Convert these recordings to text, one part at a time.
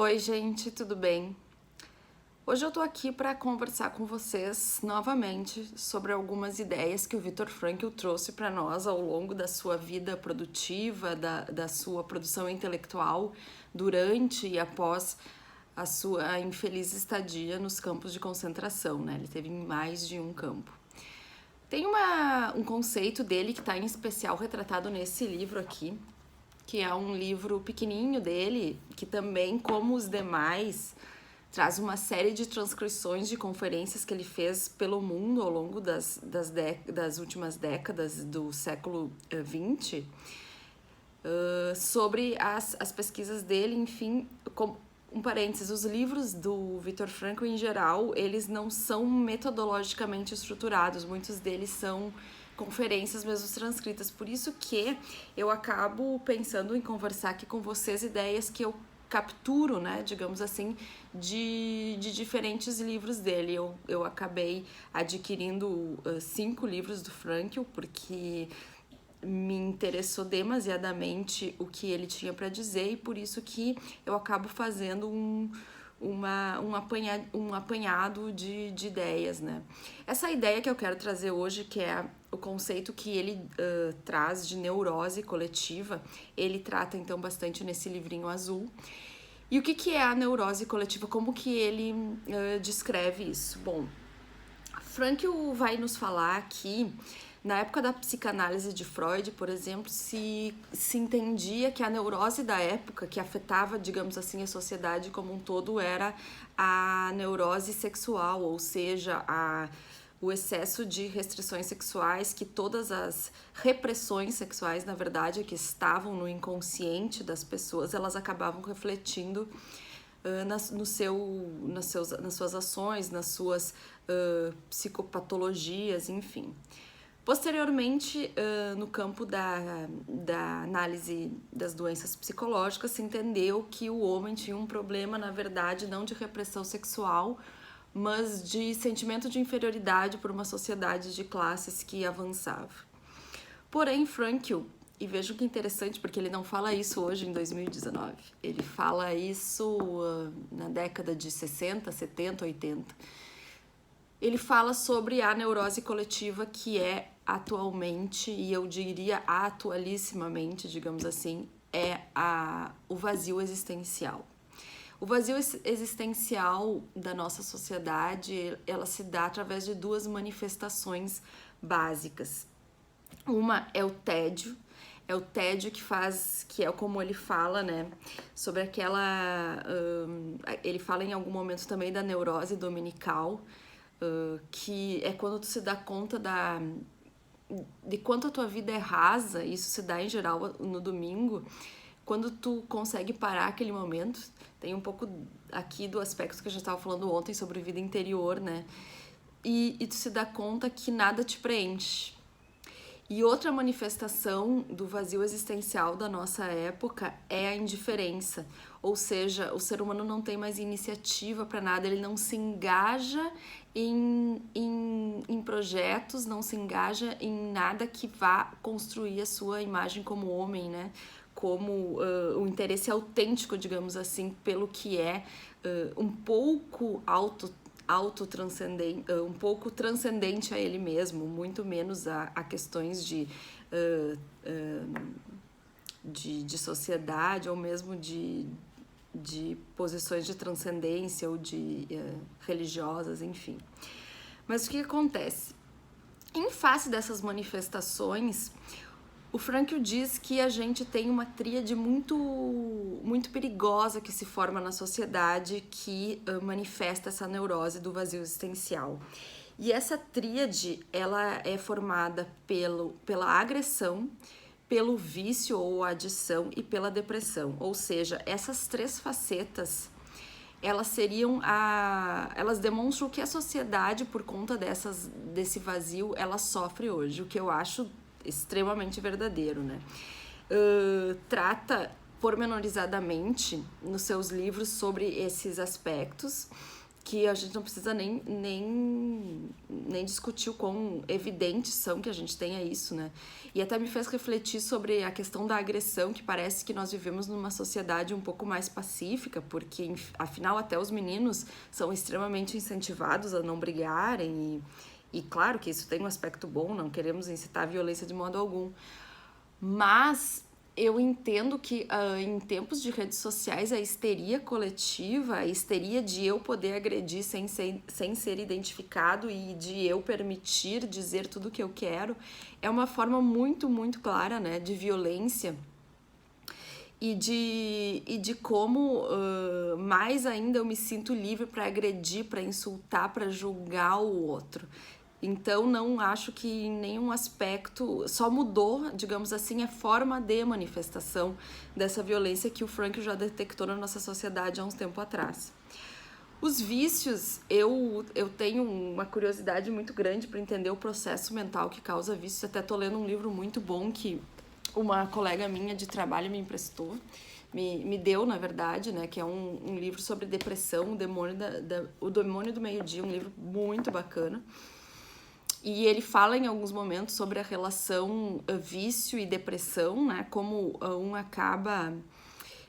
Oi, gente, tudo bem? Hoje eu tô aqui para conversar com vocês novamente sobre algumas ideias que o Viktor Frankl trouxe para nós ao longo da sua vida produtiva, da sua produção intelectual, durante e após a sua infeliz estadia nos campos de concentração, né? Ele teve em mais de um campo. Tem um conceito dele que está em especial retratado nesse livro aqui, que é um livro pequenininho dele, que também, como os demais, traz uma série de transcrições de conferências que ele fez pelo mundo ao longo das últimas décadas do século XX, sobre as pesquisas dele, enfim, um parênteses, os livros do Viktor Frankl, em geral, eles não são metodologicamente estruturados, muitos deles são conferências mesmo transcritas, por isso que eu acabo pensando em conversar aqui com vocês ideias que eu capturo, né, digamos assim, de diferentes livros dele. Eu acabei adquirindo 5 livros do Frankl, porque me interessou demasiadamente o que ele tinha para dizer, e por isso que eu acabo fazendo um apanhado de ideias, né? Essa ideia que eu quero trazer hoje, que é o conceito que ele traz de neurose coletiva, ele trata então bastante nesse livrinho azul. E o que é a neurose coletiva? Como que ele descreve isso? Bom, Frankl vai nos falar aqui, na época da psicanálise de Freud, por exemplo, se entendia que a neurose da época, que afetava, digamos assim, a sociedade como um todo, era a neurose sexual, ou seja, o excesso de restrições sexuais, que todas as repressões sexuais, na verdade, que estavam no inconsciente das pessoas, elas acabavam refletindo nas suas ações, nas suas psicopatologias, enfim. Posteriormente, no campo da análise das doenças psicológicas, se entendeu que o homem tinha um problema, na verdade, não de repressão sexual, mas de sentimento de inferioridade por uma sociedade de classes que avançava. Porém, Frankl, e vejam que interessante, porque ele não fala isso hoje em 2019, ele fala isso na década de 60, 70, 80. Ele fala sobre a neurose coletiva, que é atualmente, e eu diria atualissimamente, digamos assim, é o vazio existencial. O vazio existencial da nossa sociedade, ela se dá através de 2 manifestações básicas. Uma é o tédio que é como ele fala, né, sobre aquela... ele fala em algum momento também da neurose dominical, que é quando tu se dá conta de quanto a tua vida é rasa. Isso se dá em geral no domingo, quando tu consegue parar aquele momento. Tem um pouco aqui do aspecto que a gente estava falando ontem sobre vida interior, né? E tu se dá conta que nada te preenche. E outra manifestação do vazio existencial da nossa época é a indiferença, ou seja, o ser humano não tem mais iniciativa para nada, ele não se engaja em projetos, não se engaja em nada que vá construir a sua imagem como homem, né? Como o interesse autêntico, digamos assim, pelo que é um pouco autotranscendente, um pouco transcendente a ele mesmo, muito menos a questões de sociedade, ou mesmo de posições de transcendência ou de religiosas, enfim. Mas o que acontece? Em face dessas manifestações, o Frankl diz que a gente tem uma tríade muito perigosa que se forma na sociedade, que manifesta essa neurose do vazio existencial. E essa tríade, ela é formada pela agressão, pelo vício ou adição e pela depressão. Ou seja, essas 3 facetas, elas demonstram que a sociedade, por conta desse vazio, ela sofre hoje, o que eu acho extremamente verdadeiro, né? Trata pormenorizadamente nos seus livros sobre esses aspectos, que a gente não precisa nem discutir o quão evidentes são que a gente tenha isso, né? E até me fez refletir sobre a questão da agressão, que parece que nós vivemos numa sociedade um pouco mais pacífica, porque, afinal, até os meninos são extremamente incentivados a não brigarem, e claro que isso tem um aspecto bom, não queremos incitar a violência de modo algum, mas eu entendo que em tempos de redes sociais a histeria coletiva, a histeria de eu poder agredir sem ser identificado e de eu permitir dizer tudo o que eu quero, é uma forma muito, muito clara, né, de violência e de como mais ainda eu me sinto livre para agredir, para insultar, para julgar o outro. Então, não acho que em nenhum aspecto, só mudou, digamos assim, a forma de manifestação dessa violência que o Frankl já detectou na nossa sociedade há uns tempo atrás. Os vícios, eu tenho uma curiosidade muito grande para entender o processo mental que causa vícios. Até tô lendo um livro muito bom que uma colega minha de trabalho me emprestou, me deu, na verdade, né, que é um livro sobre depressão, o Demônio do Meio-Dia, um livro muito bacana. E ele fala em alguns momentos sobre a relação vício e depressão, né? Como um acaba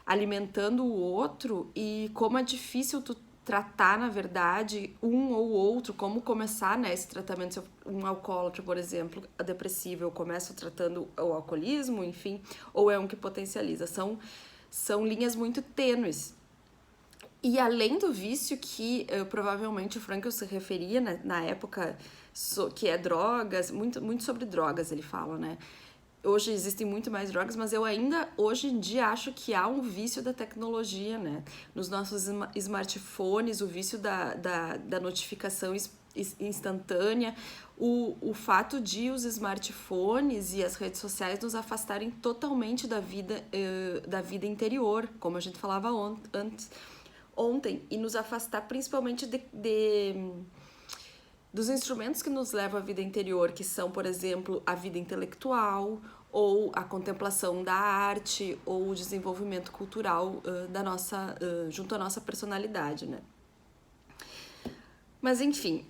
alimentando o outro e como é difícil tu tratar, na verdade, um ou outro, como começar, né, esse tratamento. Se um alcoólatra, por exemplo, depressivo, eu começo tratando o alcoolismo, enfim, ou é um que potencializa. São linhas muito tênues. E além do vício que provavelmente o Frankl se referia, né, na época, que é drogas, muito sobre drogas ele fala, né? Hoje existem muito mais drogas, mas eu ainda, hoje em dia, acho que há um vício da tecnologia, né? Nos nossos smartphones, o vício da notificação instantânea, o fato de os smartphones e as redes sociais nos afastarem totalmente da vida interior, como a gente falava ontem, e nos afastar principalmente dos instrumentos que nos levam à vida interior, que são, por exemplo, a vida intelectual, ou a contemplação da arte, ou o desenvolvimento cultural junto à nossa personalidade, né? Mas, enfim,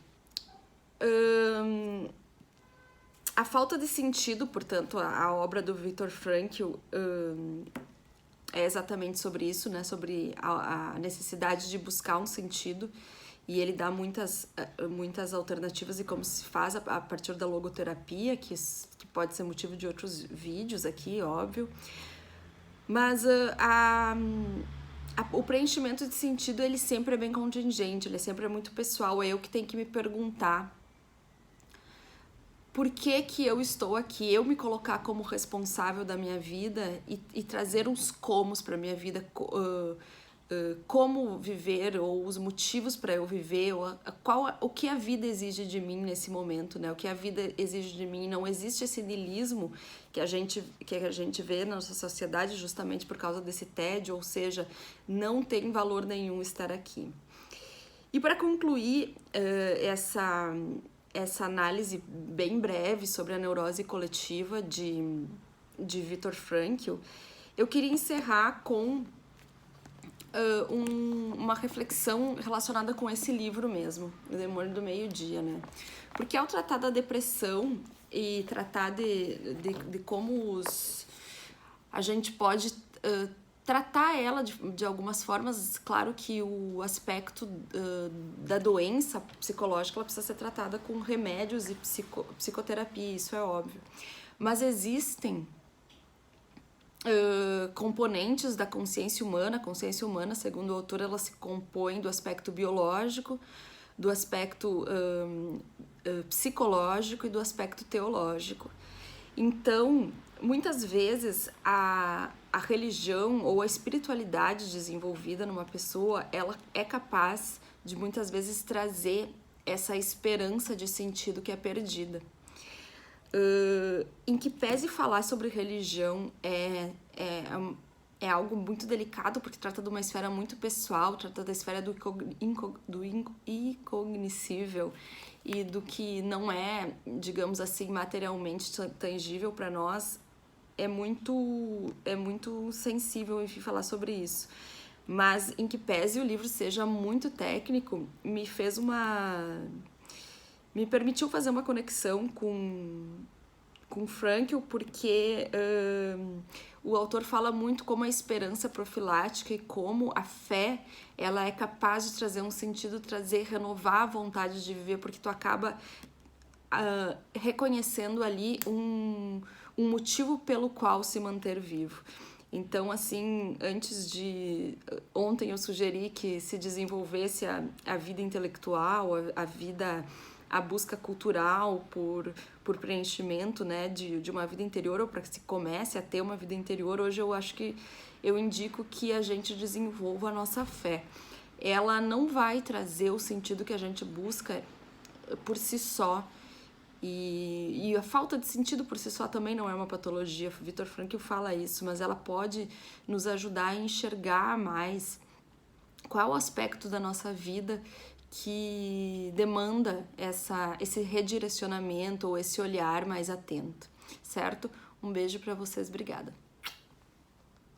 a falta de sentido, portanto, a obra do Viktor Frankl é exatamente sobre isso, né? Sobre a necessidade de buscar um sentido, e ele dá muitas alternativas e como se faz a partir da logoterapia, que pode ser motivo de outros vídeos aqui, óbvio. Mas o preenchimento de sentido, ele sempre é bem contingente, ele sempre é muito pessoal, é eu que tenho que me perguntar por que eu estou aqui, eu me colocar como responsável da minha vida e trazer uns comos para minha vida, como viver, ou os motivos para eu viver, o que a vida exige de mim nesse momento, né? O que a vida exige de mim. Não existe esse niilismo que a gente vê na nossa sociedade justamente por causa desse tédio, ou seja, não tem valor nenhum estar aqui. E para concluir essa análise bem breve sobre a neurose coletiva de Viktor Frankl, eu queria encerrar com uma reflexão relacionada com esse livro mesmo, O Demônio do Meio-Dia, né? Porque ao tratar da depressão e tratar de como a gente pode tratar ela de algumas formas, claro que o aspecto da doença psicológica ela precisa ser tratada com remédios e psicoterapia, isso é óbvio. Mas existem componentes da consciência humana. A consciência humana, segundo o autor, ela se compõe do aspecto biológico, do aspecto psicológico e do aspecto teológico. Então, muitas vezes, a religião ou a espiritualidade desenvolvida numa pessoa, ela é capaz de, muitas vezes, trazer essa esperança de sentido que é perdida. Em que pese falar sobre religião é algo muito delicado, porque trata de uma esfera muito pessoal, trata da esfera do incognoscível e do que não é, digamos assim, materialmente tangível para nós. É muito sensível, enfim, falar sobre isso. Mas, em que pese o livro seja muito técnico, me permitiu fazer uma conexão com Frankl, porque o autor fala muito como a esperança profilática e como a fé ela é capaz de trazer um sentido, renovar a vontade de viver, porque tu acaba reconhecendo ali um motivo pelo qual se manter vivo. Então, assim, ontem eu sugeri que se desenvolvesse a vida intelectual, a busca cultural por preenchimento, né, de uma vida interior, ou para que se comece a ter uma vida interior. Hoje eu acho que eu indico que a gente desenvolva a nossa fé. Ela não vai trazer o sentido que a gente busca por si só, e a falta de sentido por si só também não é uma patologia. Viktor Frankl fala isso, mas ela pode nos ajudar a enxergar mais qual aspecto da nossa vida que demanda esse redirecionamento ou esse olhar mais atento, certo? Um beijo para vocês, obrigada.